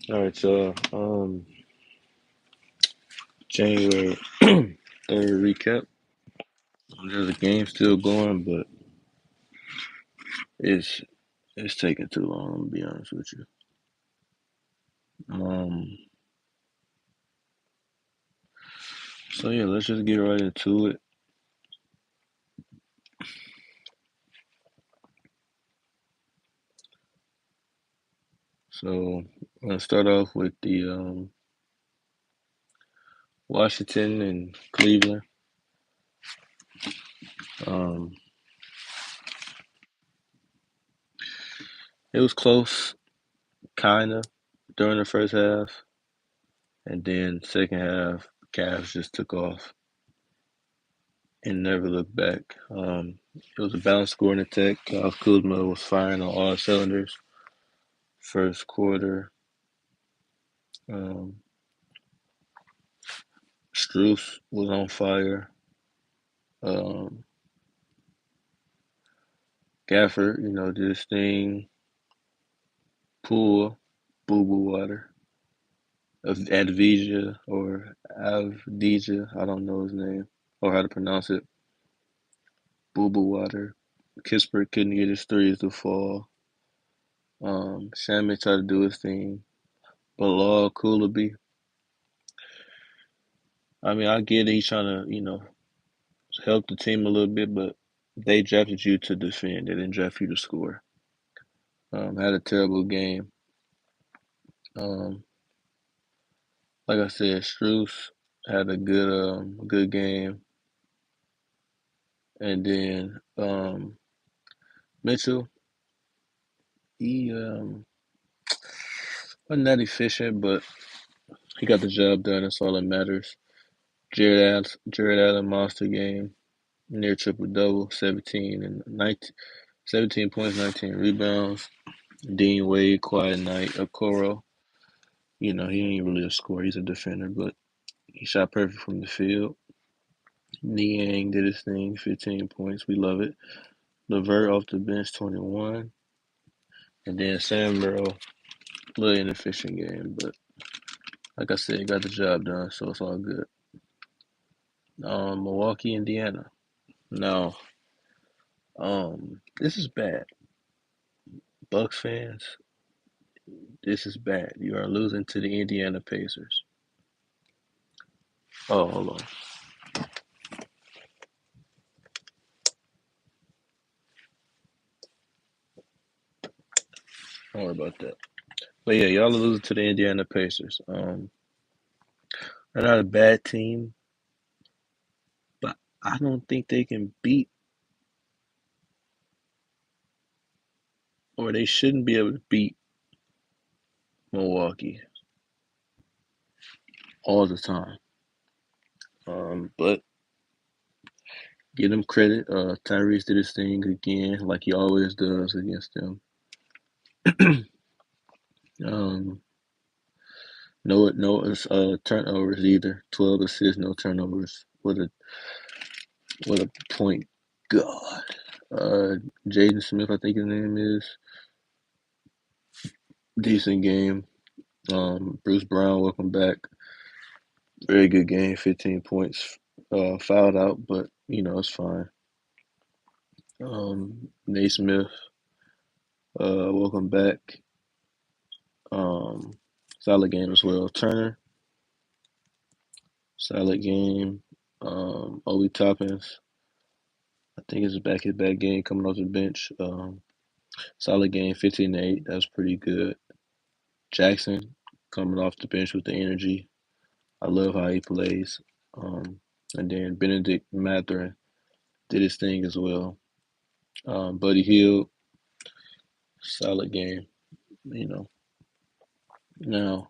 All right, so January 3rd recap. There's a game still going, but it's it's taking too long. I'm gonna be honest with you. Um, so yeah, let's just get right into it. So I'm gonna start off with the Washington and Cleveland. Um, it was close, kinda, during the first half, and then second half, Cavs just took off and never looked back. It was a balanced scoring attack. Kyle Kuzma was firing on all cylinders. First quarter, um, Struess was on fire. Um, Gafford, did his thing. Poole, Boo Boo Water, of Advija or Avdija, I don't know his name or how to pronounce it. Boo Boo Water. Kispert couldn't get his threes to fall. Shamit tried to do his thing. Bilal Coulibaly, I mean, I get it. He's trying to, help the team a little bit, but they drafted you to defend. They didn't draft you to score. Had a terrible game. Um, like I said, Struess had a good game, and then Mitchell, he wasn't that efficient, but he got the job done. That's all that matters. Jared Allen monster game, near triple double, 17 and 19, 17 points, 19 rebounds. Dean Wade, quiet night. Okoro, he ain't really a scorer. He's a defender, but he shot perfect from the field. Niang did his thing, 15 points. We love it. Levert off the bench, 21. And then Sam Merrill, little inefficient game, but like I said, got the job done, so it's all good. Milwaukee, Indiana. No, this is bad. Bucks fans, this is bad. You are losing to the Indiana Pacers. Oh, hold on. Don't worry about that. But yeah, y'all are losing to the Indiana Pacers. They're not a bad team, but I don't think they can beat, or they shouldn't be able to beat Milwaukee all the time. But give them credit. Tyrese did his thing again, like he always does against them. Um, no turnovers either. 12 assists, no turnovers. What a point guard. Jaden Smith, I think his name is. Decent game. Bruce Brown, welcome back. Very good game. 15 points. Fouled out, but it's fine. Nate Smith, welcome back. Um, Solid game as well. Turner, solid game. Obi Toppins, I think it's a back-to-back game coming off the bench. Solid game, 15-8. That's pretty good. Jackson coming off the bench with the energy. I love how he plays. Um, and then Benedict Mathurin did his thing as well. Buddy Hield, solid game. You know. Now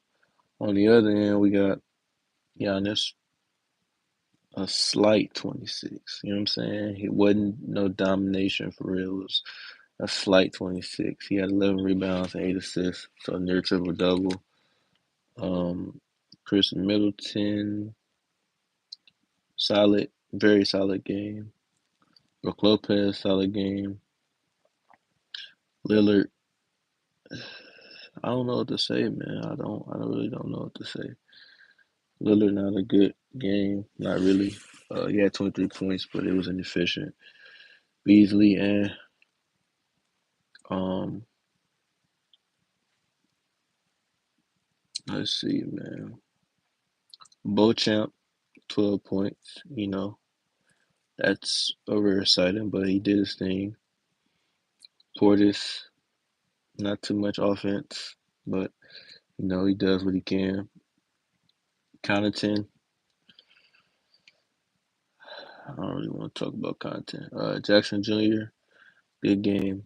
on the other end, we got Giannis, a slight 26. You know what I'm saying? It wasn't no domination for real. It was a slight 26. He had 11 rebounds and 8 assists, so near triple double. Um, Chris Middleton, solid, very solid game. Brook Lopez, solid game. Lillard, I don't know what to say, man. I really don't know what to say. Lillard not a good game, not really. He had 23 points, but it was inefficient. Beasley and um, let's see, man. Beauchamp, 12 points. That's a rare sighting, but he did his thing. Portis, not too much offense, but he does what he can. Connaughton, I don't really want to talk about content. Jackson Jr., good game.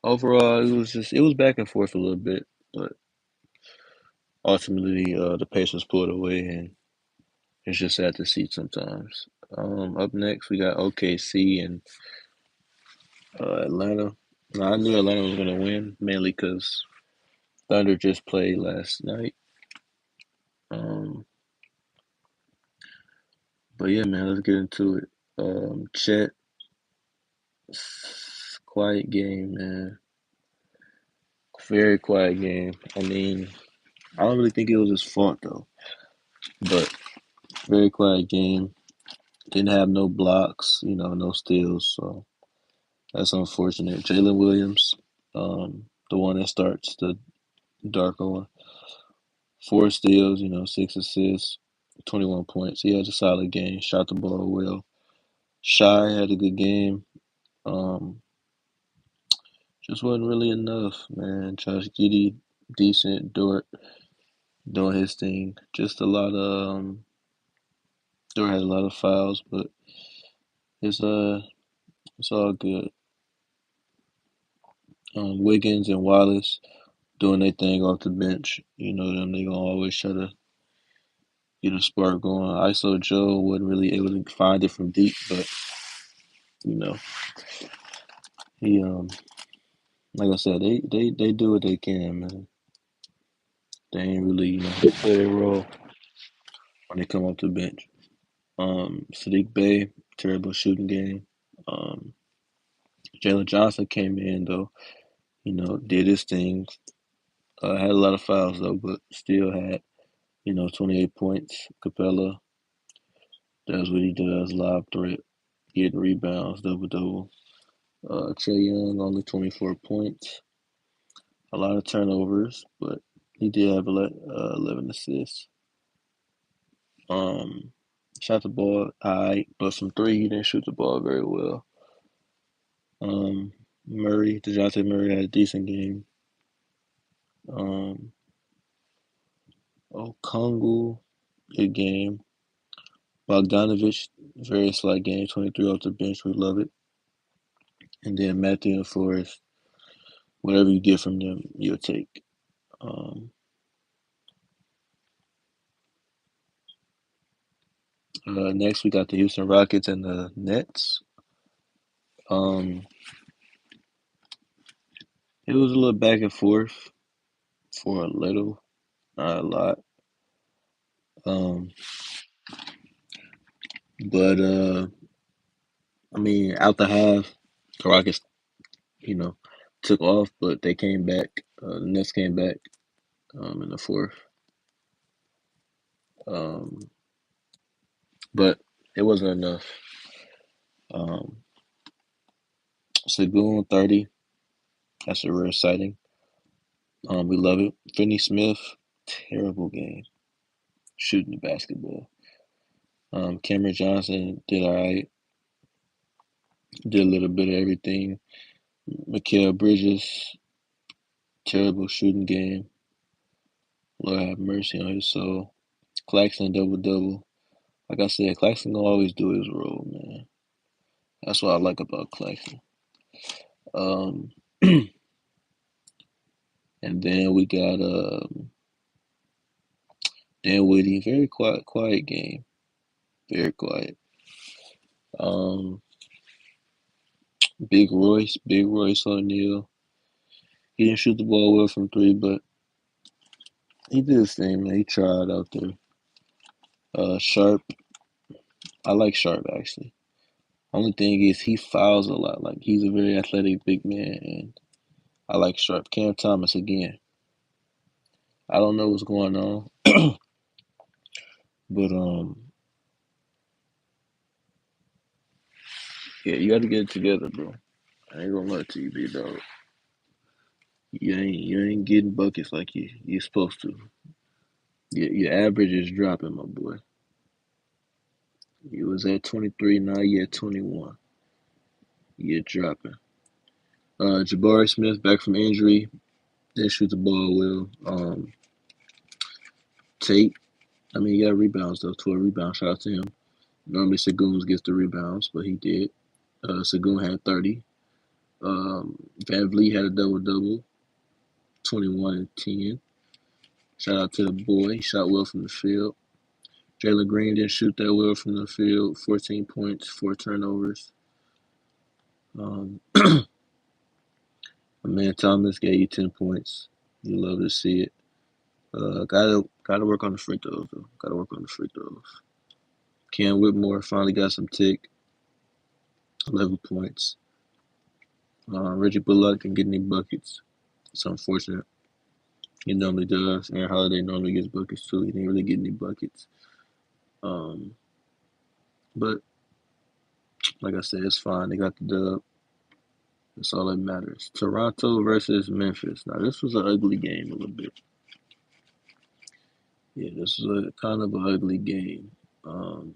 Overall, it was back and forth a little bit, but ultimately the Pacers pulled away, and it's just sad to see sometimes. Up next, we got OKC and Atlanta. Now, I knew Atlanta was going to win, mainly because Thunder just played last night. Um, but yeah, man, let's get into it. Chet, quiet game, man. Very quiet game. I mean, I don't really think it was his fault though, but very quiet game. Didn't have no blocks, no steals, so that's unfortunate. Jalen Williams, the one that starts the darker one, 4 steals, 6 assists, 21 points. He had a solid game. Shot the ball well. Shy had a good game. Um, just wasn't really enough, man. Josh Giddey, decent. Dort doing his thing. Just a lot of Dort had a lot of fouls, but it's it's all good. Wiggins and Wallace doing their thing off the bench. You know them, they gonna always try to get a spark going. ISO Joe wasn't really able to find it from deep, but you know he like I said, they do what they can, man. They ain't really they play their role when they come off the bench. Sadiq Bey, terrible shooting game. Um, Jalen Johnson came in though, did his thing. Had a lot of fouls though, but still had 28 points. Capella does what he does, lob threat, getting rebounds, double double. Trae Young only 24 points, a lot of turnovers, but he did have 11 assists. Um, Shot the ball high, but from three he didn't shoot the ball very well. Dejounte Murray had a decent game. Um, Okongwu, good game. Bogdanovich, very slight game, 23 off the bench. We love it. And then Matthew and Forrest, whatever you get from them, you'll take. Um, Next, we got the Houston Rockets and the Nets. Um, it was a little back and forth for a little, not a lot. Um, but I mean, out the half, the Rockets, you know, took off, but they came back. The Nets came back in the fourth. Um, but it wasn't enough. Um, Sagoon 30. That's a rare sighting. We love it. Finney Smith, terrible game shooting the basketball. Cameron Johnson did all right. Did a little bit of everything. Mikal Bridges, terrible shooting game. Lord have mercy on his soul. Claxton double double. Like I said, Claxton gonna always do his role, man. That's what I like about Claxton. Um, and then we got Dinwiddie. Very quiet game. Very quiet. Um, Big Royce O'Neal. He didn't shoot the ball well from three, but he did his thing, man. He tried out there. Sharp. I like Sharp actually. Only thing is he fouls a lot. Like he's a very athletic big man, and I like sharp. Cam Thomas again. I don't know what's going on, but yeah, you got to get it together, bro. I ain't gonna lie to you, big dog. You ain't getting buckets like you're supposed to. Your average is dropping, my boy. You was at 23, now you're at 21. You're dropping. Jabari Smith back from injury. Didn't shoot the ball well. Tate, I mean, he got rebounds though. 12 rebounds. Shout out to him. Normally Segun gets the rebounds, but he did. Segun had 30. Van Vliet had a double double, 21 and 10. Shout out to the boy. He shot well from the field. Jalen Green didn't shoot that well from the field. 14 points, 4 turnovers. My man Thomas gave you 10 points. You love to see it. Gotta work on the free throws though. Gotta work on the free throws. Cam Whitmore finally got some tick. 11 points. Reggie Bullock didn't get any buckets. It's unfortunate. He normally does. Aaron Holiday normally gets buckets too. He didn't really get any buckets. Um, but like I said, it's fine. They got the dub. That's all that matters. Toronto versus Memphis. Now this was an ugly game a little bit. Yeah, this was a kind of an ugly game. Um,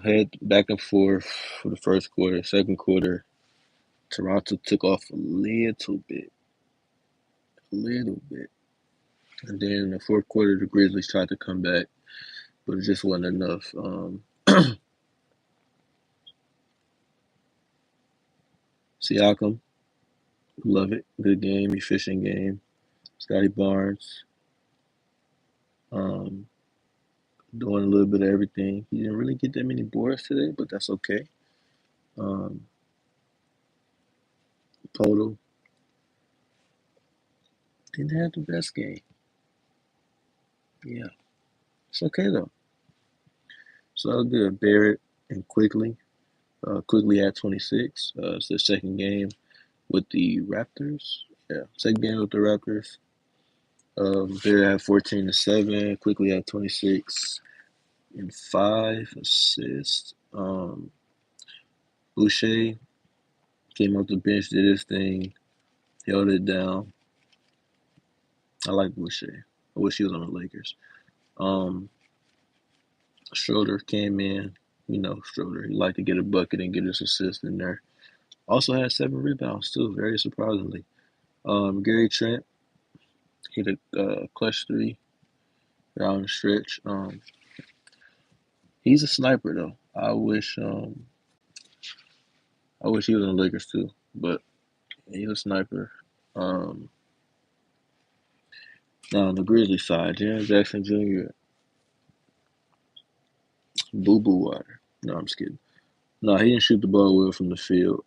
Head back and forth for the first quarter. Second quarter, Toronto took off a little bit. And then in the fourth quarter, the Grizzlies tried to come back, but it just wasn't enough. Siakam, love it. Good game, efficient game. Scotty Barnes, um, doing a little bit of everything. He didn't really get that many boards today, but that's okay. Um, Poto didn't have the best game. Yeah, it's okay though. It's all good. Barrett and Quickly. Quickly at 26. It's their second game with the Raptors. Yeah, second game with the Raptors. Barrett had 14 to 7. Quickly had 26 and 5 assists. Boucher came off the bench, did his thing, held it down. I like Boucher. I wish he was on the Lakers. Um, Schroeder came in. Schroeder. He liked to get a bucket and get his assist in there. Also had 7 rebounds too, very surprisingly. Gary Trent hit a clutch three down the stretch. He's a sniper though. I wish he was on the Lakers too, but he's a sniper. Um, Now on the Grizzlies side, Jaren Jackson Jr. Boo boo water. No, I'm just kidding. No, he didn't shoot the ball well from the field.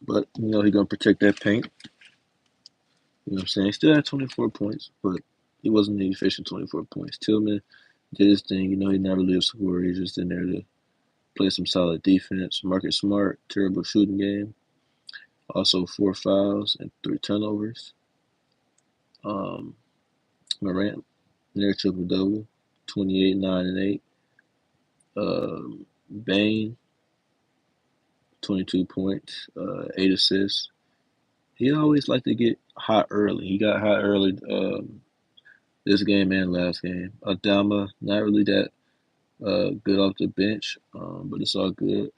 But he gonna protect that paint. You know what I'm saying? He still had 24 points, but he wasn't an efficient 24 points. Tillman did his thing. He's not really a scorer. He's just in there to play some solid defense. Marcus Smart, terrible shooting game. Also 4 fouls and 3 turnovers. Um, Morant, near triple double, 28, 9, and 8. Bane, 22 points, 8 assists. He always liked to get hot early. He got hot early this game and last game. Adama, not really that good off the bench, but it's all good.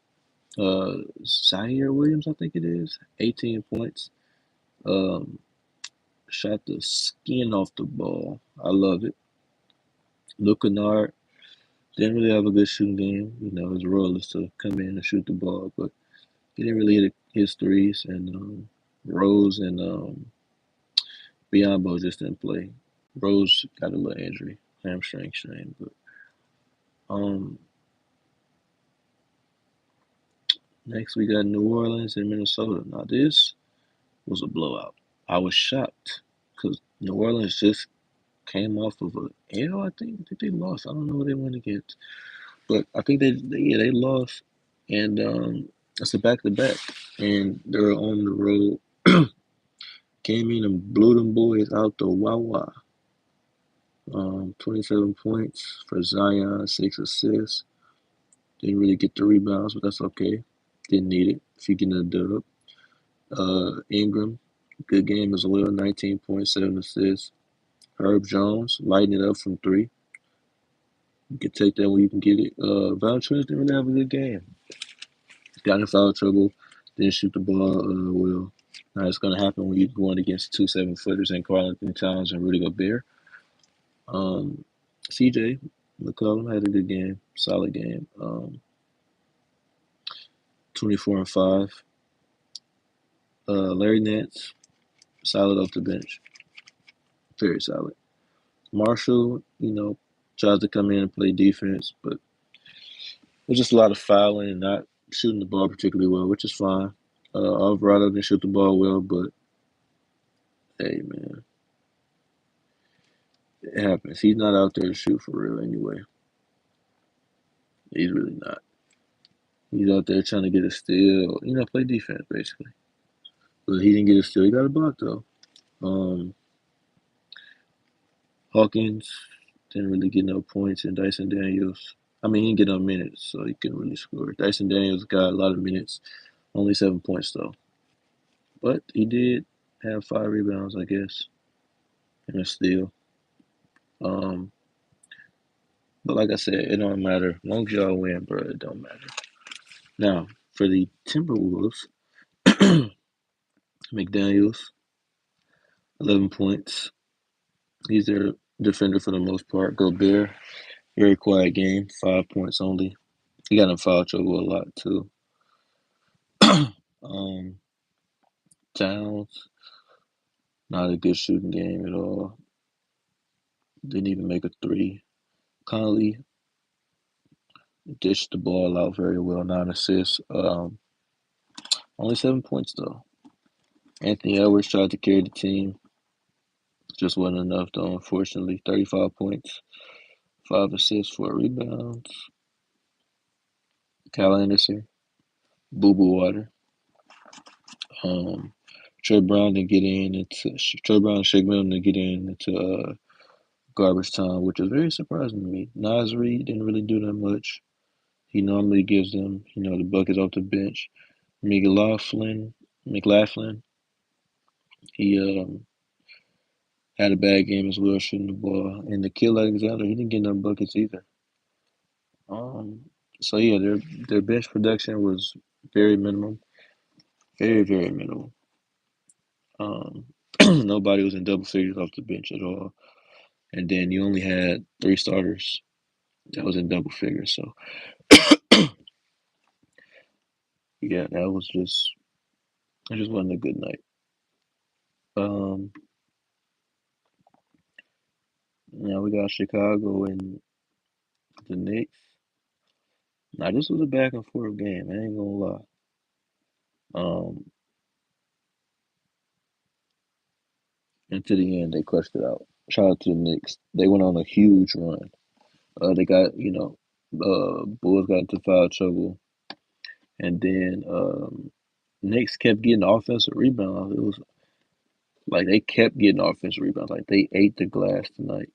Zaire Williams, I think it is, 18 points. Um, Shot the skin off the ball. I love it. Luke Kennard didn't really have a good shooting game. His role is to come in and shoot the ball, but he didn't really hit his threes. And Rose and Biyombo just didn't play. Rose got a little injury, hamstring strain, but um, next we got New Orleans and Minnesota. Now this was a blowout. I was shocked because New Orleans just came off of a L. I think they lost. I don't know what they went against, but I think they lost and it's a back to back, and they're on the road. Came in and blew them boys out the Wawa. 27 points for Zion, 6 assists. Didn't really get the rebounds, but that's okay. Didn't need it if you're getting a dub. Ingram, good game as well, 19.7 assists. Herb Jones, lighting it up from three. You can take that when you can get it. Valanciunas didn't really have a good game. Got in foul trouble, didn't shoot the ball well. Now it's going to happen when you're going against two 7-footers and Karl-Anthony Towns and Rudy Gobert. Um, CJ McCollum had a good game, solid game. 24 and 5. Larry Nance, solid off the bench, very solid. Marshall, tries to come in and play defense, but there's just a lot of fouling and not shooting the ball particularly well, which is fine. Alvarado didn't shoot the ball well, but hey, man, it happens. He's not out there to shoot for real anyway. He's really not. He's out there trying to get a steal, play defense basically. But he didn't get a steal. He got a block though. Um, Hawkins didn't really get no points, and Dyson Daniels. I mean, he didn't get no minutes, so he couldn't really score. Dyson Daniels got a lot of minutes, only 7 points though. But he did have 5 rebounds, I guess, and a steal. Um, but like I said, it don't matter. As long as y'all win, bro, it don't matter. Now, for the Timberwolves, McDaniels, 11 points. He's their defender for the most part. Gobert, very quiet game, 5 points only. He got in foul trouble a lot too. um, Towns, not a good shooting game at all. Didn't even make a three. Conley dished the ball out very well, 9 assists. Only 7 points though. Anthony Edwards tried to carry the team, just wasn't enough though. Unfortunately, 35 points, 5 assists, 4 rebounds. Kyle Anderson, boo boo water. Um, Trey Brown didn't get in into Trey Brown and Shake Milton to get in into garbage time, which is very surprising to me. Nas Reed didn't really do that much. He normally gives them, the buckets off the bench. McLaughlin, he had a bad game as well, shooting the ball. And Nickeil Alexander, he didn't get no buckets either. Um, so yeah, their bench production was very minimal, very very minimal. Um, nobody was in double figures off the bench at all. And then you only had 3 starters that was in double figures. So yeah, that was just it just wasn't a good night. Um, Now we got Chicago and the Knicks. Now this was a back and forth game. I ain't gonna lie. Um, and to the end, they clutched it out. Shout out to the Knicks. They went on a huge run. They got Bulls got into foul trouble, and then Knicks kept getting offensive rebounds. It was like they kept getting offensive rebounds. Like they ate the glass tonight,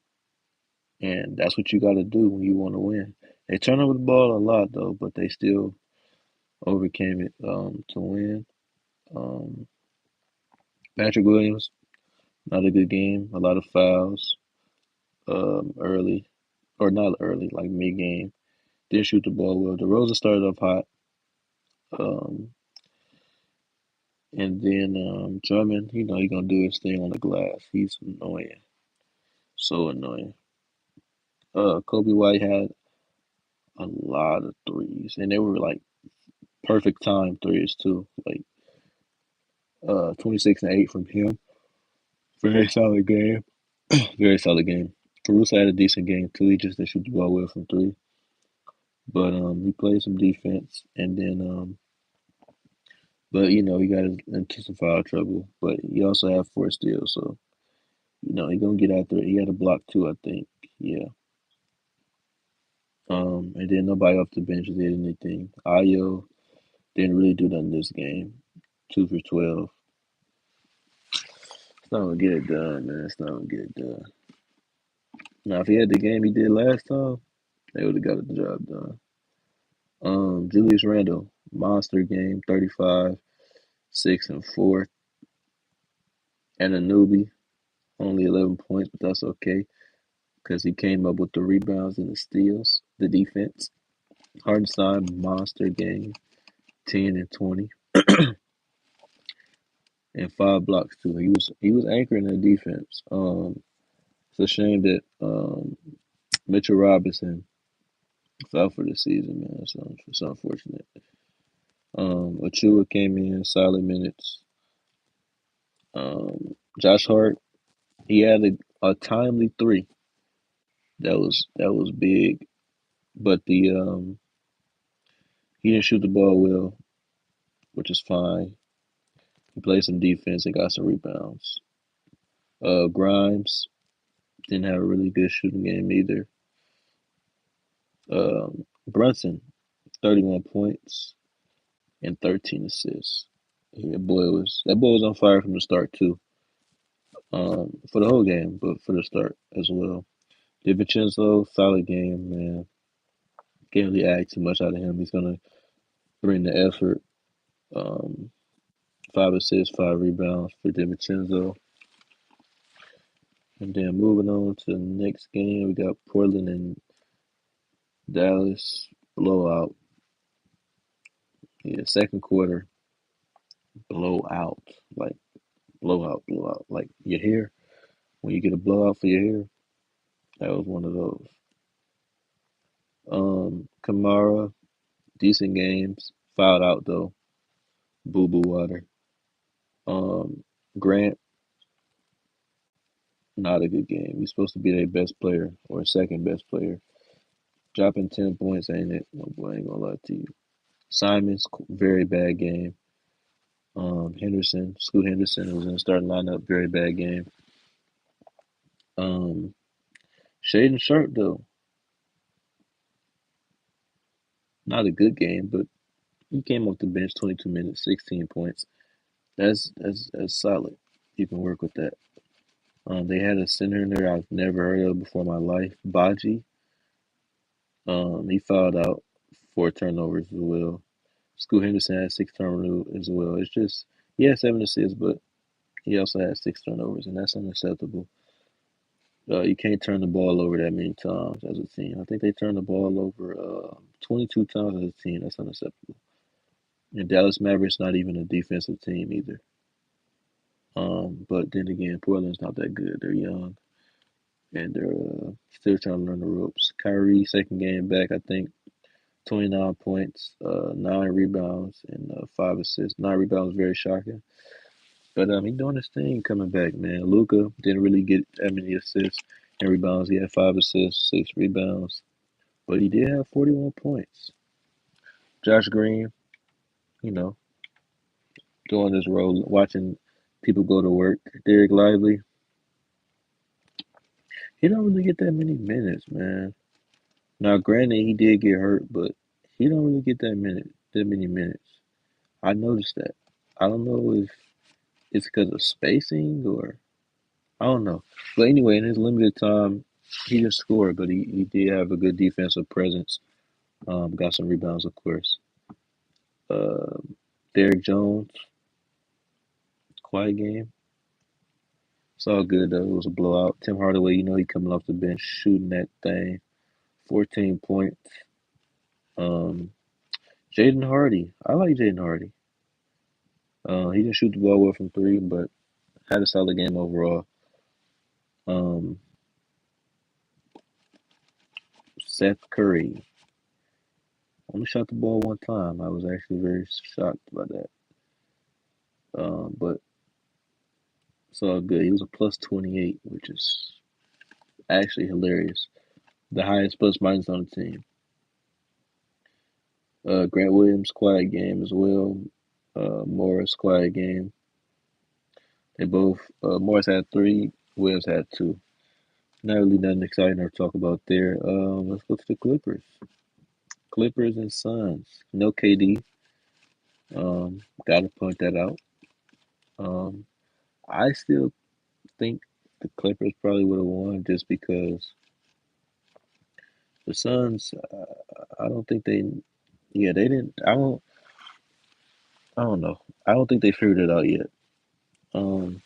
and that's what you got to do when you want to win. They turn over the ball a lot though, but they still overcame it to win. Um, Patrick Williams, not a good game. A lot of fouls early, or not early, like mid game. Didn't shoot the ball well. DeRozan started off hot, um, and then Drummond, he gonna do his thing on the glass. He's annoying, so annoying. Kobe White had a lot of threes, and they were like perfect time threes too. Like 26 and 8 from him. Very solid game. Very solid game. Caruso had a decent game too. He just didn't shoot the ball well from three. But he played some defense, and then but he got into some foul trouble. But he also had 4 steals, so he gonna get out there. He had a block too, I think. Yeah, And then nobody off the bench did anything. Ayo didn't really do nothing this game. 2 for 12. It's not gonna get it done, man. It's not gonna get it done. Now, if he had the game he did last time, they would have got the job done. Julius Randle, monster game, 35, 6 and 4, and a newbie, only 11 points, but that's okay because he came up with the rebounds and the steals, the defense. Hardenstein, monster game, 10 and 20, and 5 blocks too. He was anchoring the defense. It's a shame that Mitchell Robinson is out for the season, man. It's unfortunate. Achua came in, solid minutes. Josh Hart, he had a timely three. That was big, but he didn't shoot the ball well, which is fine. He played some defense and got some rebounds. Grimes didn't have a really good shooting game either. Brunson, 31 points and 13 assists. Yeah, that boy was on fire from the start too. For the whole game, but for the start as well. DiVincenzo, solid game, man. Can't really add too much out of him. He's gonna bring the effort. Um, 5 assists, 5 rebounds for DiVincenzo. And then moving on to the next game, we got Portland and Dallas blowout. Yeah, second quarter blowout, like blowout. Like your hair when you get a blowout for your hair. That was one of those. Kamara, decent games. Fouled out though. Boo boo water. Grant, not a good game. He's supposed to be their best player or second best player. Dropping 10 points ain't it? No boy, I ain't gonna lie to you. Simons, very bad game. Scoot Henderson was in the starting lineup, very bad game. Um, Shaden Sharp though, not a good game, but he came off the bench, 22 minutes, 16 points. That's solid. You can work with that. They had a center in there I've never heard of before in my life, Baji. He fouled out 4 turnovers as well. Scoot Henderson had 6 turnovers as well. It's just he had 7 assists, but he also had 6 turnovers, and that's unacceptable. You can't turn the ball over that many times as a team. I think they turned the ball over 22 times as a team. That's unacceptable. And Dallas Mavericks not even a defensive team either. But then again, Portland's not that good. They're young and they're still trying to learn the ropes. Kyrie, second game back, I think 29 points, 9 rebounds, and 5 assists. 9 rebounds, very shocking. But he's doing his thing coming back, man. Luka didn't really get that many assists and rebounds. He had 5 assists, 6 rebounds, but he did have 41 points. Josh Green, you know, doing his role, watching people go to work. Derek Lively, he don't really get that many minutes, man. Now, granted, he did get hurt, but he don't really get that many minutes. I noticed that. I don't know if it's because of spacing or I don't know. But anyway, in his limited time, he didn't score, but he did have a good defensive presence. Got some rebounds, of course. Uh, Derrick Jones, quiet game. It's all good though. It was a blowout. Tim Hardaway, he coming off the bench shooting that thing. 14 points. Um, Jaden Hardy. I like Jaden Hardy. He didn't shoot the ball well from three, but had a solid game overall. Um, Seth Curry only shot the ball one time. I was actually very shocked by that. But it's all good. He was a plus 28, which is actually hilarious. The highest plus minus on the team. Grant Williams, quiet game as well. Morris, quiet game. They both, Morris had 3, Williams had 2. Not really nothing exciting to talk about there. Let's go to the Clippers. Clippers and Suns. No KD. Gotta point that out. Um, I still think the Clippers probably would have won just because the Suns. I don't think they. Yeah, they didn't. I don't know. I don't think they figured it out yet. Um,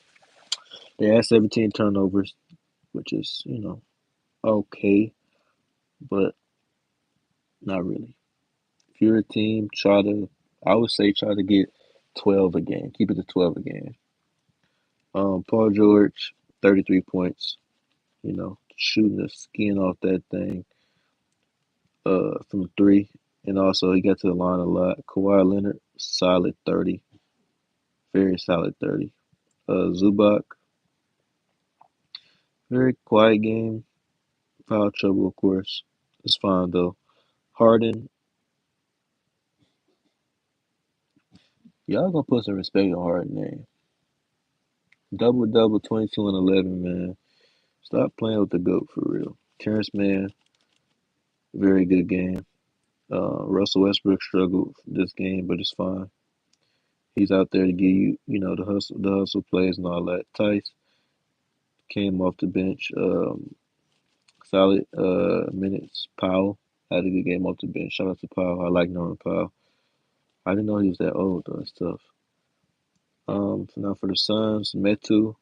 they had 17 turnovers, which is okay, but not really. If you're a team, I would say try to get 12 a game. Keep it to 12 a game. Paul George, 33 points. Shooting the skin off that thing from three. And also, he got to the line a lot. Kawhi Leonard, solid 30. Very solid 30. Zubac, very quiet game. Foul trouble, of course. It's fine, though. Harden, y'all gonna put some respect on Harden name. Double double, 22 and 11, man. Stop playing with the GOAT for real. Terrence Mann, very good game. Russell Westbrook struggled this game, but it's fine. He's out there to give you, the hustle plays and all that. Tice came off the bench, solid minutes. Powell had a good game off the bench. Shout out to Powell. I like Norman Powell. I didn't know he was that old though. It's tough. So now for the Suns, Metu.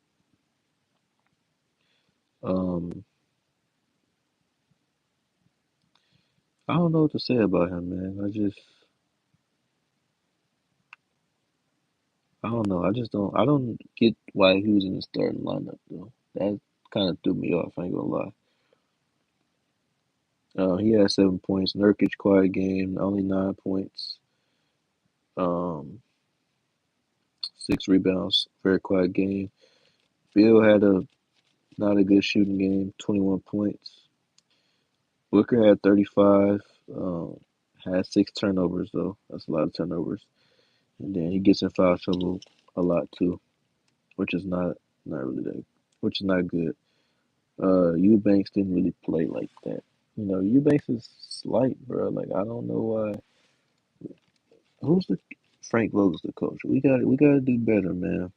Um, I don't know what to say about him, man. I don't know. I just don't. I don't get why he was in the starting lineup though. That kind of threw me off. I ain't gonna lie. He had 7 points. Nurkic quiet game, only 9 points. Um, 6 rebounds, very quiet game. Bill had a not a good shooting game, 21 points. Booker had 35. Had 6 turnovers though. That's a lot of turnovers. And then he gets in foul trouble a lot too, which is not really that, which is not good. Eubanks didn't really play like that. Eubanks is slight, bro. Like I don't know why. Who's the Frank Vogel's the coach? We gotta do better, man.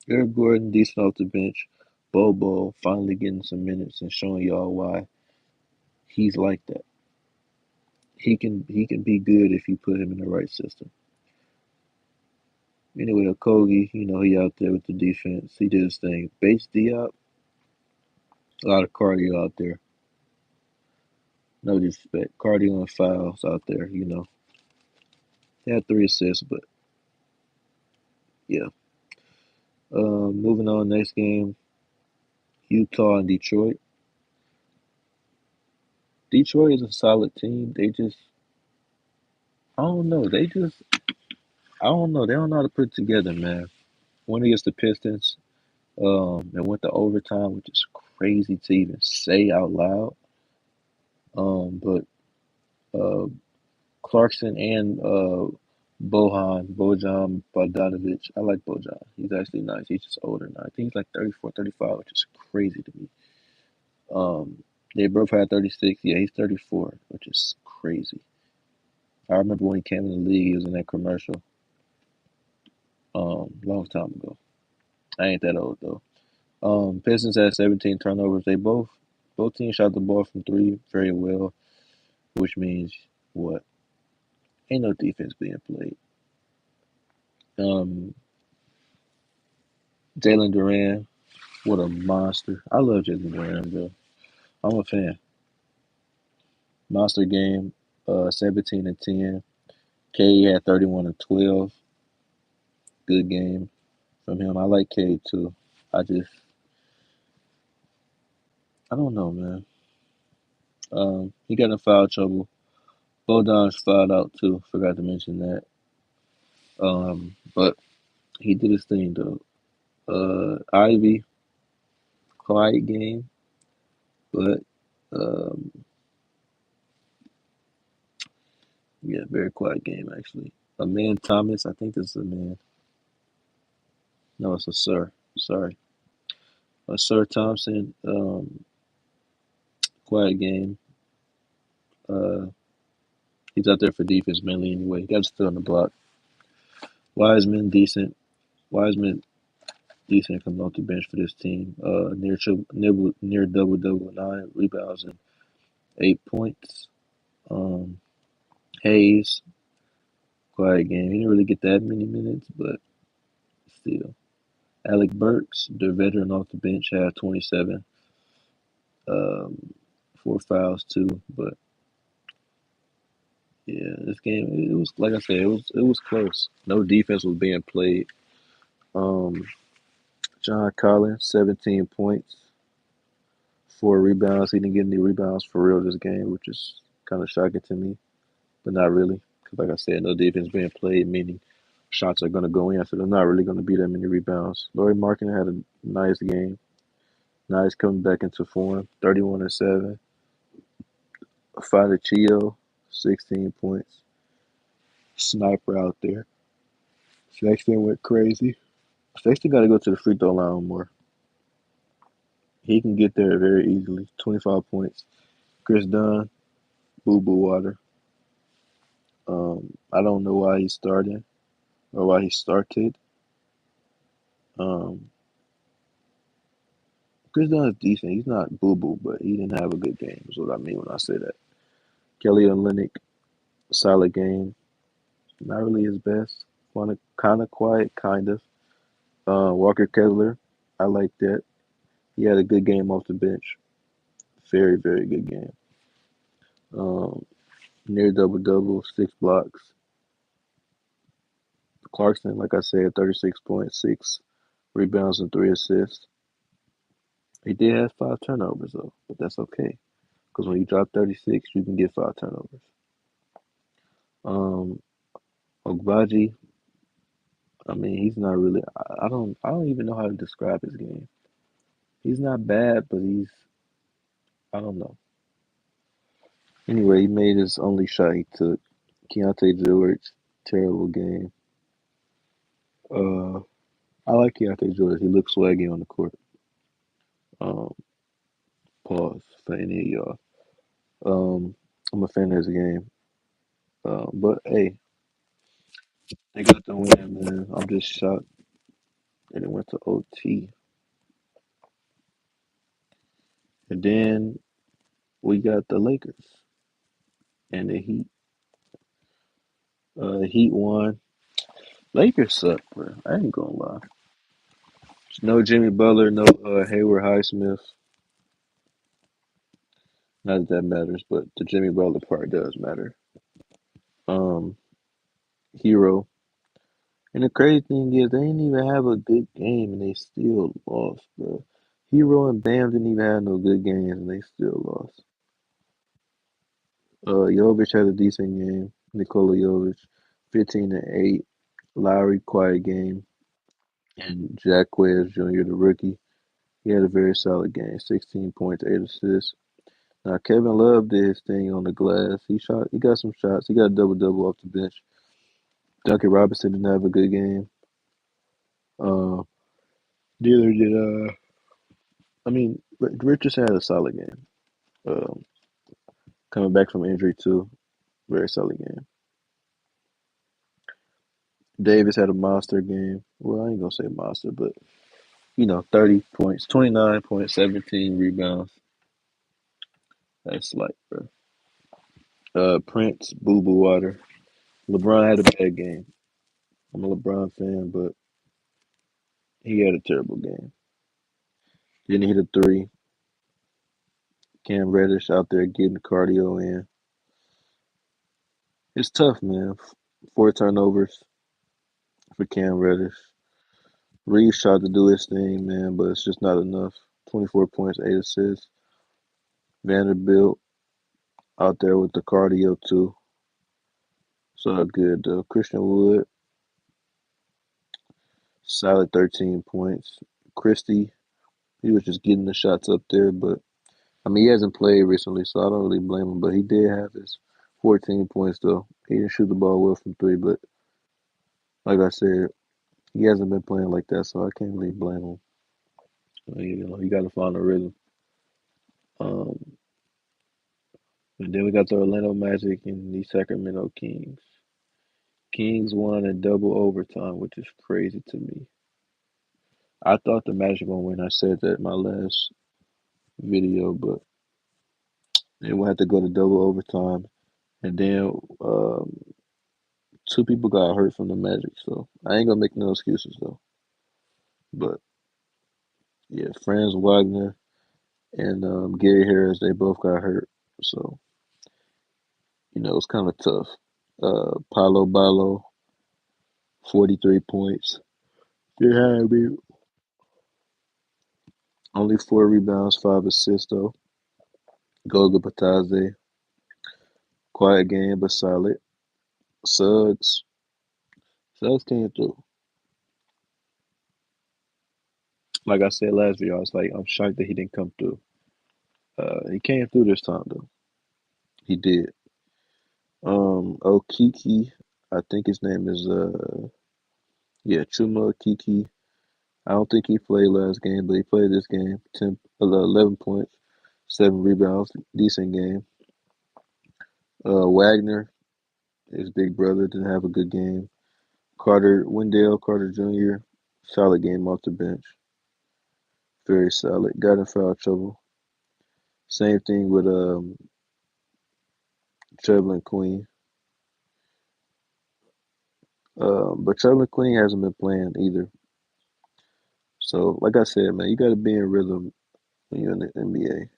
Eric Gordon decent off the bench. Bobo finally getting some minutes and showing y'all why he's like that. He can be good if you put him in the right system. Anyway, Okogie, he out there with the defense. He did his thing. Base Diop, a lot of cardio out there. No disrespect. Cardio and fouls out there. They had 3 assists, but yeah. Moving on, next game, Utah and Detroit. Detroit is a solid team. I don't know. I don't know. They don't know how to put it together, man. Went against the Pistons, and went to overtime, which is crazy to even say out loud. But uh, Clarkson and Bojan Bogdanovic. I like Bojan. He's actually nice. He's just older now. I think he's like 34, 35, which is crazy to me. They both had 36. Yeah, he's 34, which is crazy. I remember when he came in the league, he was in that commercial. Long time ago. I ain't that old though. Pistons had 17 turnovers. Both teams shot the ball from three very well, which means what? Ain't no defense being played. Um, Jalen Duran, what a monster! I love Jalen Duran, bro. I'm a fan. Monster game. 17 and 10. K had 31 and 12. Good game from him. I like K too. I just, I don't know, man. He got in foul trouble. Bodan's fouled out too. Forgot to mention that. But he did his thing though. Ivy, quiet game, but um, yeah, very quiet game actually. A man Thomas, I think this is a man. No, it's a sir. Sorry, a Sir Thompson. quiet game. Uh, he's out there for defense mainly anyway. He got to still on the block. Wiseman decent. Wiseman decent coming off the bench for this team. Near double double, 9 rebounds and 8 points. Um, Hayes, quiet game. He didn't really get that many minutes, but still. Alec Burks, the veteran off the bench, had 27. Um, 4 fouls too, but yeah, this game it was like I said, it was close. No defense was being played. Um, John Collins, 17 points, 4 rebounds. He didn't get any rebounds for real this game, which is kind of shocking to me, but not really. Because like I said, no defense being played, meaning shots are going to go in, so there's not really going to be that many rebounds. Laurie Markin had a nice game. Nice coming back into form, 31 and 7. Fadachio, 16 points. Sniper out there. Sexton went crazy. Sexton got to go to the free throw line more. He can get there very easily. 25 points. Chris Dunn, boo boo water. I don't know why he's starting or why he started. Um, Chris Dunn is decent. He's not boo boo, but he didn't have a good game. Is what I mean when I say that. Kelly Olynyk, solid game. Not really his best. Kind of quiet, kind of. Walker Kessler, I like that. He had a good game off the bench. Very, very good game. Um, Near double double, 6 blocks. Clarkson, like I said, 36.6 rebounds and 3 assists. He did have 5 turnovers though, but that's okay because when you drop 36, you can get 5 turnovers. Um, Ogbaji, I mean, he's not really. I don't even know how to describe his game. He's not bad, but I don't know. Anyway, he made his only shot he took. Keontae George, terrible game. Uh, I like Keontae George. He looks swaggy on the court. Um, Pause for any of y'all. I'm a fan of his game. But hey, they got the win, man. I'm just shocked that it went to OT. And then we got the Lakers and the Heat. Heat won. Lakers suck, bro. I ain't gonna lie. No Jimmy Butler, no Hayward Highsmith. Not that that matters, but the Jimmy Butler part does matter. Um, Hero. And the crazy thing is, they didn't even have a good game, and they still lost, bro. Hero and Bam didn't even have no good games, and they still lost. Jovic had a decent game. Nikola Jovic, 15 and 8. Lowry, quiet game, and Jacquez Jr., the rookie, he had a very solid game. 16 points, 8 assists. Now Kevin Love did his thing on the glass. He got some shots. He got a double double off the bench. Duncan Robinson didn't have a good game. Uh, Neither did Richardson had a solid game. Um, Coming back from injury too, very solid game. Davis had a monster game. Well, I ain't gonna say monster, but 30 points, 29 points, 17 rebounds. That's like, bro. Prince, Boo Boo Water. LeBron had a bad game. I'm a LeBron fan, but he had a terrible game. Didn't hit a three. Cam Reddish out there getting cardio in. It's tough, man. 4 turnovers for Cam Reddish. Reeves tried to do his thing, man, but it's just not enough. 24 points, 8 assists. Vanderbilt out there with the cardio too. So good though. Christian Wood, solid 13 points. Christie, he was just getting the shots up there, but I mean he hasn't played recently, so I don't really blame him. But he did have his 14 points though. He didn't shoot the ball well from three, but like I said, he hasn't been playing like that, so I can't really blame him. You got to find a rhythm. Um, And then we got the Orlando Magic and the Sacramento Kings. Kings won in double overtime, which is crazy to me. I thought the Magic gonna win. I said that in my last video, but they will have to go to double overtime. And then two people got hurt from the Magic, so I ain't gonna make no excuses though. But yeah, Franz Wagner and Gary Harris, they both got hurt, so it's kind of tough. Paulo Ballo, 43 points. They had me only 4 rebounds, 5 assists though. Goga Batadze, quiet game but solid. Suggs, Suggs came through. Like I said last video, I was like, I'm shocked that he didn't come through. He came through this time though. He did. Okiki, I think his name is yeah, Chuma Okiki. I don't think he played last game, but he played this game. 11 points, 7 rebounds, decent game. Wagner, his big brother, didn't have a good game. Wendell Carter Jr., solid game off the bench. Very solid. Got in foul trouble. Same thing with Trevelin Queen. But Trevelin Queen hasn't been playing either. So, like I said, man, you got to be in rhythm when you're in the NBA.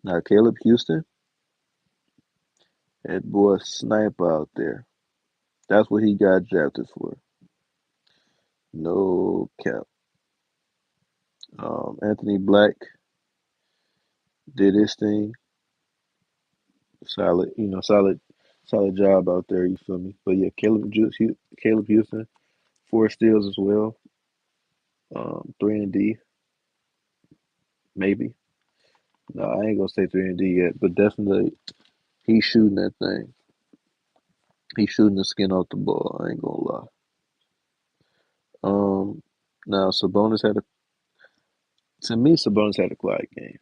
Now, Caleb Houston, that boy sniper out there. That's what he got drafted for. No cap. Anthony Black did his thing. Solid, solid job out there. You feel me? But yeah, Caleb Houston, 4 steals as well. 3 and D, maybe. No, I ain't gonna say 3 and D yet, but definitely he's shooting that thing. He's shooting the skin off the ball. I ain't gonna lie. Um, Now Sabonis had a quiet game.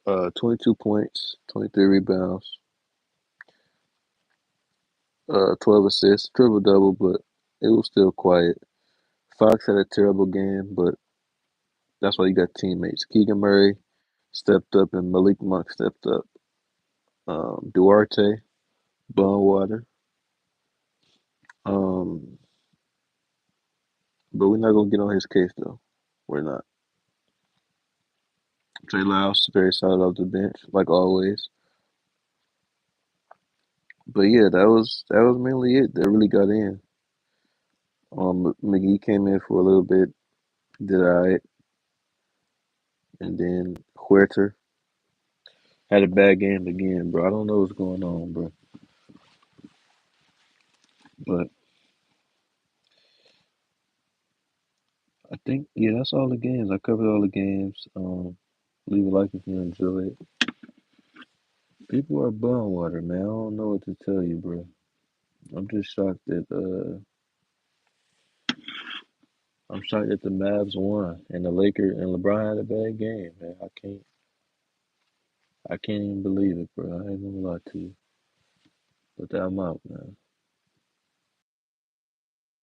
22 points, 23 rebounds, 12 assists, triple double, but it was still quiet. Fox had a terrible game, but that's why you got teammates. Keegan Murray stepped up and Malik Monk stepped up. Duarte, Bumwater. Um, but we're not gonna get on his case though. We're not. Trey Lyles very solid off the bench, like always. But yeah, that was mainly it. That really got in. McGee came in for a little bit, did alright, and then Huerter had a bad game again, bro. I don't know what's going on, bro. But I think yeah, that's all the games. I covered all the games. Leave a like if you enjoyed. People are bum water, man. I don't know what to tell you, bro. I'm just shocked that the Mavs won and the Lakers and LeBron had a bad game, man. I can't even believe it, bro. I ain't gonna lie to you. But I'm out, man.